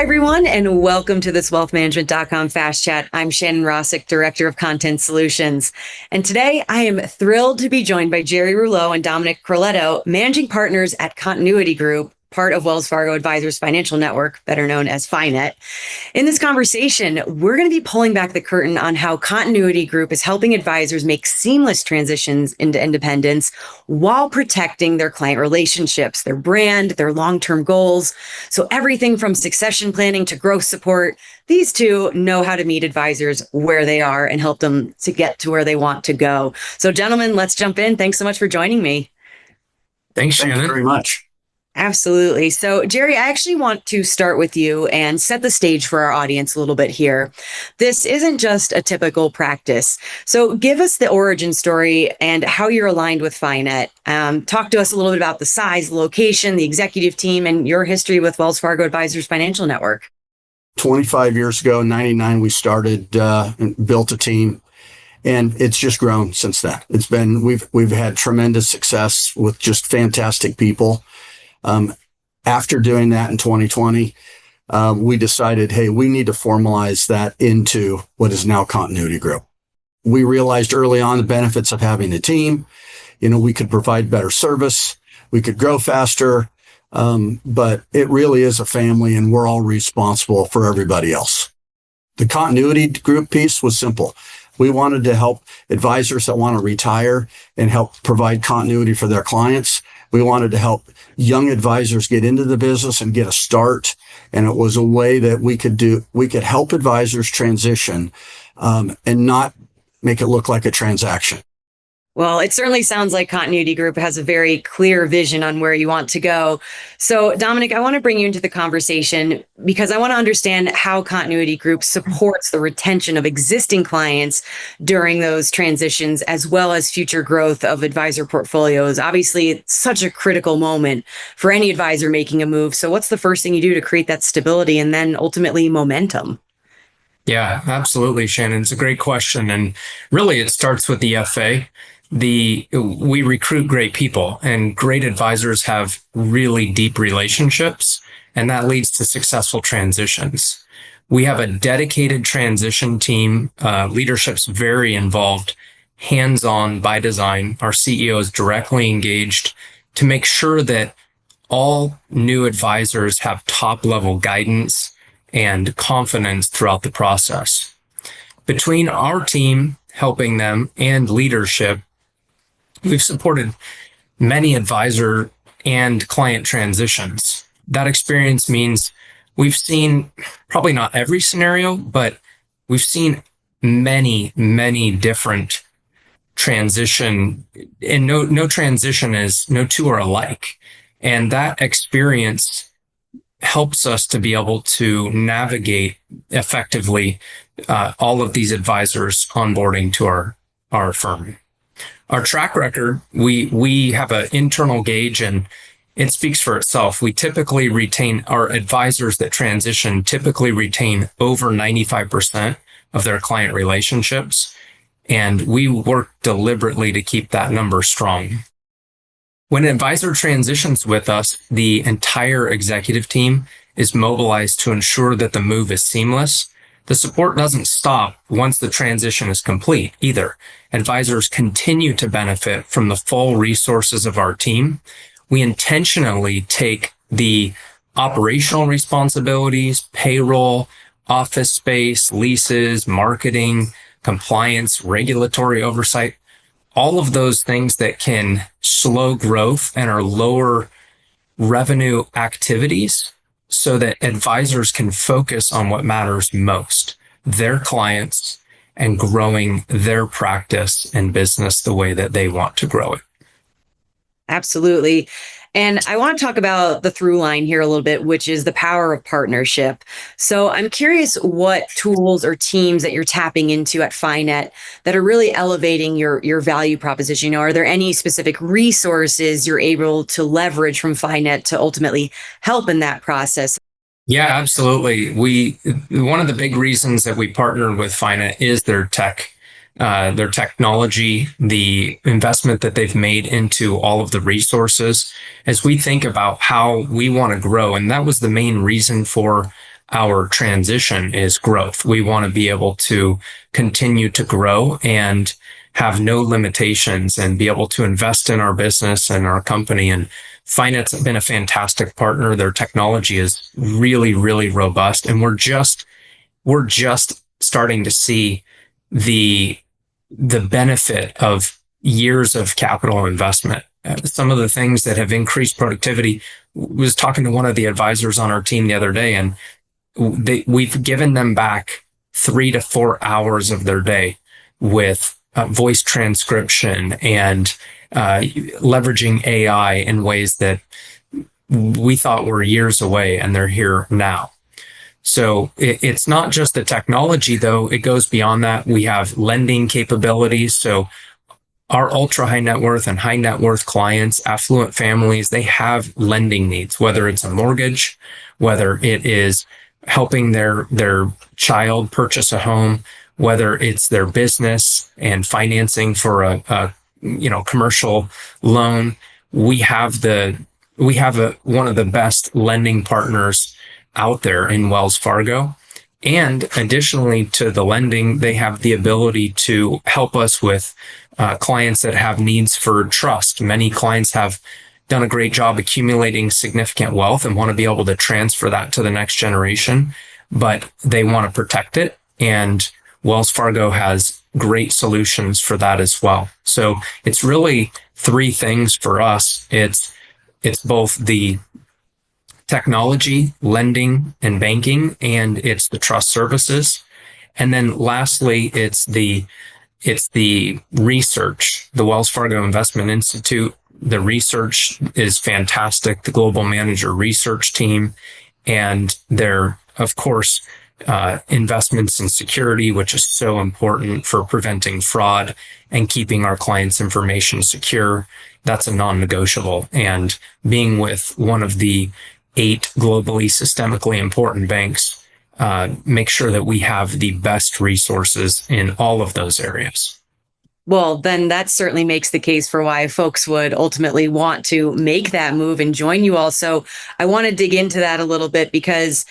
Hi, everyone, and welcome to this wealthmanagement.com Fast Chat. I'm Shannon Rossick, Director of Content Solutions. And today I am thrilled to be joined by Jerry Rouleau and Dominic Croletto, managing partners at Continuity Group, part of Wells Fargo Advisors Financial Network, better known as FiNet. In this conversation, we're going to be pulling back the curtain on how Continuity Group is helping advisors make seamless transitions into independence while protecting their client relationships, their brand, their long-term goals. So everything from succession planning to growth support, these two know how to meet advisors where they are and help them to get to where they want to go. So gentlemen, let's jump in. Thanks so much for joining me. Thanks, Shannon. Thank you very much. Absolutely. So, Jerry, I actually want to start with you and set the stage for our audience a little bit here. This isn't just a typical practice. So give us the origin story and how you're aligned with FiNet. Talk to us a little bit about the size, the location, the executive team, and your history with Wells Fargo Advisors Financial Network. 25 years ago, in 99, we started and built a team. And it's just grown since then. We've had tremendous success with just fantastic people. After doing that in 2020, we decided, hey, we need to formalize that into what is now Continuity Group. We realized early on the benefits of having a team. We could provide better service, we could grow faster, but it really is a family and we're all responsible for everybody else. The Continuity Group piece was simple. We wanted to help advisors that want to retire and help provide continuity for their clients. We wanted to help young advisors get into the business and get a start. And it was a way that we could help advisors transition, and not make it look like a transaction. Well, it certainly sounds like Continuity Group has a very clear vision on where you want to go. So, Dominic, I want to bring you into the conversation because I want to understand how Continuity Group supports the retention of existing clients during those transitions, as well as future growth of advisor portfolios. Obviously, it's such a critical moment for any advisor making a move. So what's the first thing you do to create that stability and then ultimately momentum? Yeah, absolutely, Shannon. It's a great question. And really, it starts with the FA. We recruit great people, and great advisors have really deep relationships, and that leads to successful transitions. We have a dedicated transition team. Leadership's very involved, hands-on by design. Our CEO is directly engaged to make sure that all new advisors have top-level guidance and confidence throughout the process. Between our team helping them and leadership, we've supported many advisor and client transitions. That experience means we've seen probably not every scenario, but we've seen many, many different transition, and no two are alike. And that experience helps us to be able to navigate effectively all of these advisors onboarding to our firm. Our track record, we have an internal gauge and it speaks for itself. We typically retain our advisors that transition typically retain over 95% of their client relationships. And we work deliberately to keep that number strong. When an advisor transitions with us, the entire executive team is mobilized to ensure that the move is seamless. The support doesn't stop once the transition is complete either. Advisors continue to benefit from the full resources of our team. We intentionally take the operational responsibilities, payroll, office space, leases, marketing, compliance, regulatory oversight, all of those things that can slow growth and are lower revenue activities so that advisors can focus on what matters most, their clients, and growing their practice and business the way that they want to grow it. Absolutely. And I want to talk about the through line here a little bit, which is the power of partnership. So I'm curious what tools or teams that you're tapping into at FiNet that are really elevating your value proposition. Are there any specific resources you're able to leverage from FiNet to ultimately help in that process? Yeah, absolutely. One of the big reasons that we partnered with FiNet is their technology, the investment that they've made into all of the resources as we think about how we want to grow. And that was the main reason for our transition is growth. We want to be able to continue to grow and have no limitations and be able to invest in our business and our company. And Finance has been a fantastic partner. Their technology is really, really robust. And we're just starting to see the benefit of years of capital investment. Some of the things that have increased productivity, was talking to one of the advisors on our team the other day, and we've given them back 3 to 4 hours of their day with voice transcription and leveraging AI in ways that we thought were years away, and they're here now. So it's not just the technology, though. It goes beyond that. We have lending capabilities. So our ultra high net worth and high net worth clients, affluent families, they have lending needs, whether it's a mortgage, whether it is helping their child purchase a home, whether it's their business and financing for a commercial loan. We have one of the best lending partners out there in Wells Fargo. And additionally to the lending, they have the ability to help us with clients that have needs for trust. Many clients have done a great job accumulating significant wealth and want to be able to transfer that to the next generation, but they want to protect it. And Wells Fargo has great solutions for that as well. So it's really 3 things for us. It's both the technology, lending, and banking, and it's the trust services. And then lastly, it's the research. The Wells Fargo Investment Institute, the research is fantastic. The Global Manager Research Team, and their, of course, investments in security, which is so important for preventing fraud and keeping our clients' information secure. That's a non-negotiable. And being with one of the 8 globally systemically important banks, make sure that we have the best resources in all of those areas. Well, then that certainly makes the case for why folks would ultimately want to make that move and join you all. So I want to dig into that a little bit, because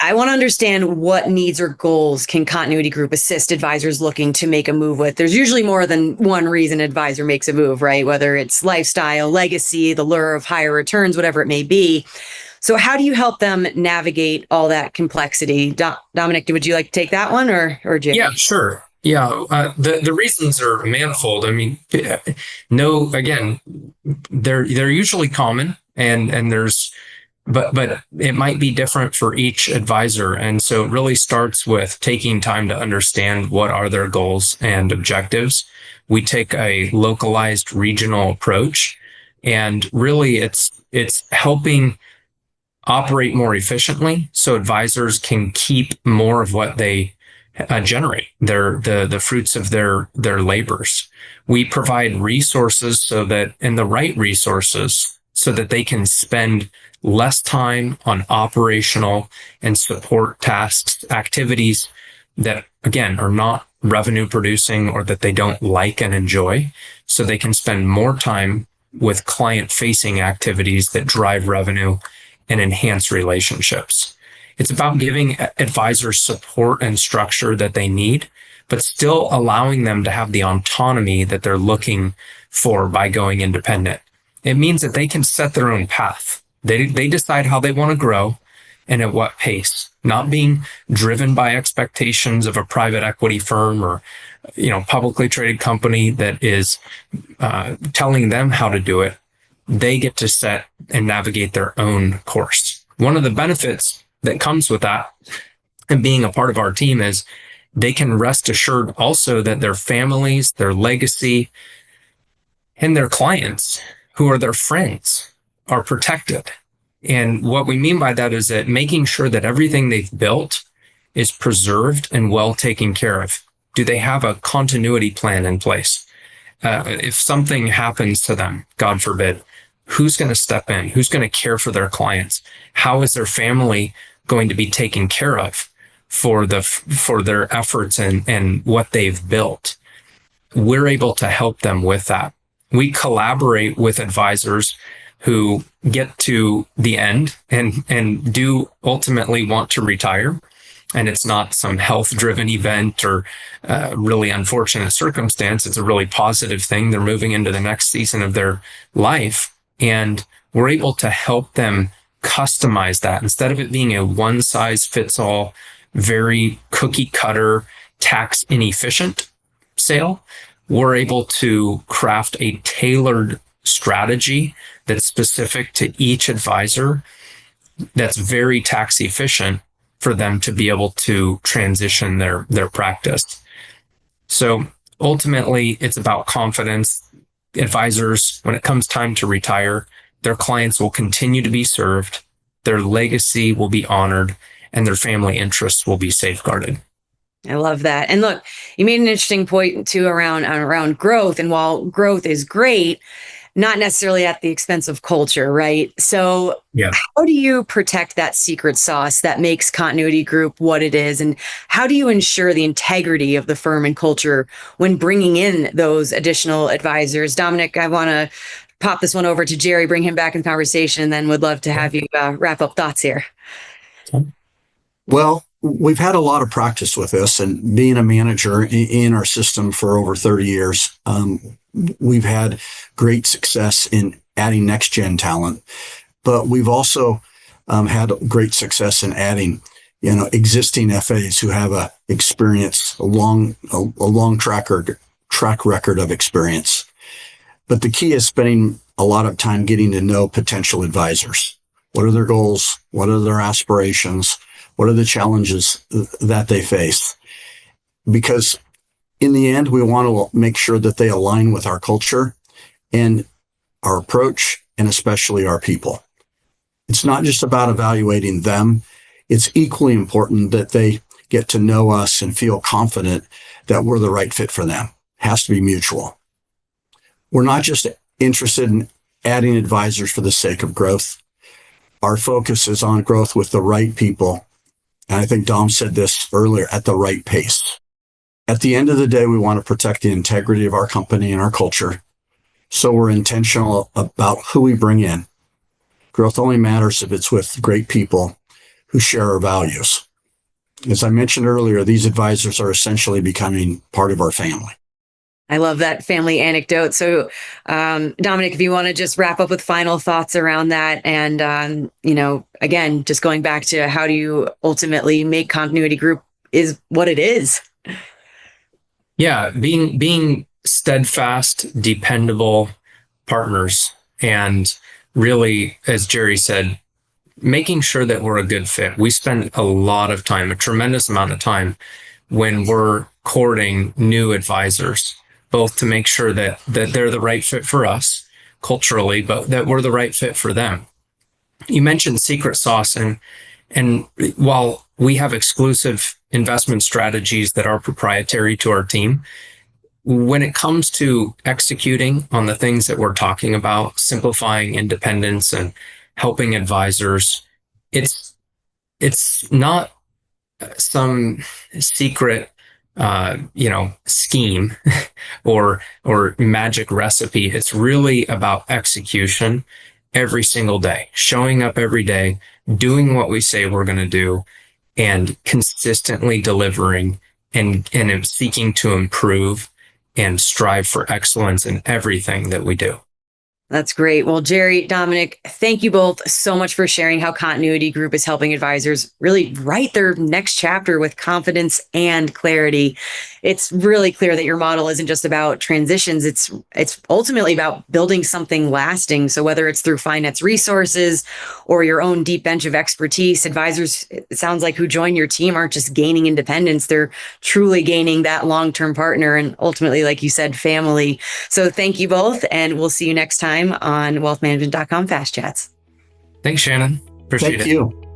I want to understand what needs or goals can Continuity Group assist advisors looking to make a move with. There's usually more than one reason an advisor makes a move, right? Whether it's lifestyle, legacy, the lure of higher returns, whatever it may be. So how do you help them navigate all that complexity? Dominic, would you like to take that one, or Jay? Yeah, sure. Yeah, the reasons are manifold. I mean, again, they're usually common, and there's, but it might be different for each advisor. And so it really starts with taking time to understand what are their goals and objectives. We take a localized regional approach, and really it's helping operate more efficiently so advisors can keep more of what they generate, the fruits of their labors. We provide resources and the right resources so that they can spend less time on operational and support tasks, activities that, again, are not revenue producing or that they don't like and enjoy. So they can spend more time with client facing activities that drive revenue and enhance relationships. It's about giving advisors support and structure that they need, but still allowing them to have the autonomy that they're looking for by going independent. It means that they can set their own path. They decide how they want to grow and at what pace, not being driven by expectations of a private equity firm or, publicly traded company that is telling them how to do it. They get to set and navigate their own course. One of the benefits that comes with that and being a part of our team is they can rest assured also that their families, their legacy, and their clients, who are their friends, are protected. And what we mean by that is that making sure that everything they've built is preserved and well taken care of. Do they have a continuity plan in place? If something happens to them, God forbid, who's going to step in? Who's going to care for their clients? How is their family going to be taken care of for their efforts and what they've built? We're able to help them with that. We collaborate with advisors who get to the end and do ultimately want to retire. And it's not some health driven event or really unfortunate circumstance. It's a really positive thing. They're moving into the next season of their life. And we're able to help them customize that instead of it being a one size fits all, very cookie cutter, tax inefficient sale. We're able to craft a tailored strategy that's specific to each advisor, that's very tax efficient for them to be able to transition their practice. So ultimately, it's about confidence. Advisors, when it comes time to retire, their clients will continue to be served, their legacy will be honored, and their family interests will be safeguarded. I love that. And look, you made an interesting point too around growth. And while growth is great, not necessarily at the expense of culture, right? So Yeah. how do you protect that secret sauce that makes Continuity Group what it is? And how do you ensure the integrity of the firm and culture when bringing in those additional advisors? Dominic, I want to pop this one over to Jerry, bring him back in conversation, and then would love to have you wrap up thoughts here. Well, we've had a lot of practice with this, and being a manager in our system for over 30 years, we've had great success in adding next gen talent, but we've also had great success in adding, existing FAs who have a long track record of experience. But the key is spending a lot of time getting to know potential advisors. What are their goals? What are their aspirations? What are the challenges that they face? Because in the end, we want to make sure that they align with our culture and our approach, and especially our people. It's not just about evaluating them. It's equally important that they get to know us and feel confident that we're the right fit for them. It has to be mutual. We're not just interested in adding advisors for the sake of growth. Our focus is on growth with the right people. And I think Dom said this earlier, at the right pace. At the end of the day, we want to protect the integrity of our company and our culture. So we're intentional about who we bring in. Growth only matters if it's with great people who share our values. As I mentioned earlier, these advisors are essentially becoming part of our family. I love that family anecdote. So, Dominic, if you want to just wrap up with final thoughts around that, and again, just going back to how do you ultimately make Continuity Group is what it is. Yeah, being steadfast, dependable partners, and really, as Jerry said, making sure that we're a good fit. We spend a lot of time, a tremendous amount of time, when we're courting new advisors, both to make sure that they're the right fit for us culturally, but that we're the right fit for them. You mentioned secret sauce, and while we have exclusive investment strategies that are proprietary to our team, when it comes to executing on the things that we're talking about, simplifying independence and helping advisors, it's not some secret scheme or magic recipe. It's really about execution every single day, showing up every day, doing what we say we're going to do, and consistently delivering and seeking to improve and strive for excellence in everything that we do. That's great. Well, Jerry, Dominic, thank you both so much for sharing how Continuity Group is helping advisors really write their next chapter with confidence and clarity. It's really clear that your model isn't just about transitions. It's ultimately about building something lasting. So whether it's through finance resources or your own deep bench of expertise, advisors, it sounds like, who join your team aren't just gaining independence. They're truly gaining that long-term partner and ultimately, like you said, family. So thank you both, and we'll see you next time on wealthmanagement.com Fast Chats. Thanks, Shannon. Appreciate it. Thank you.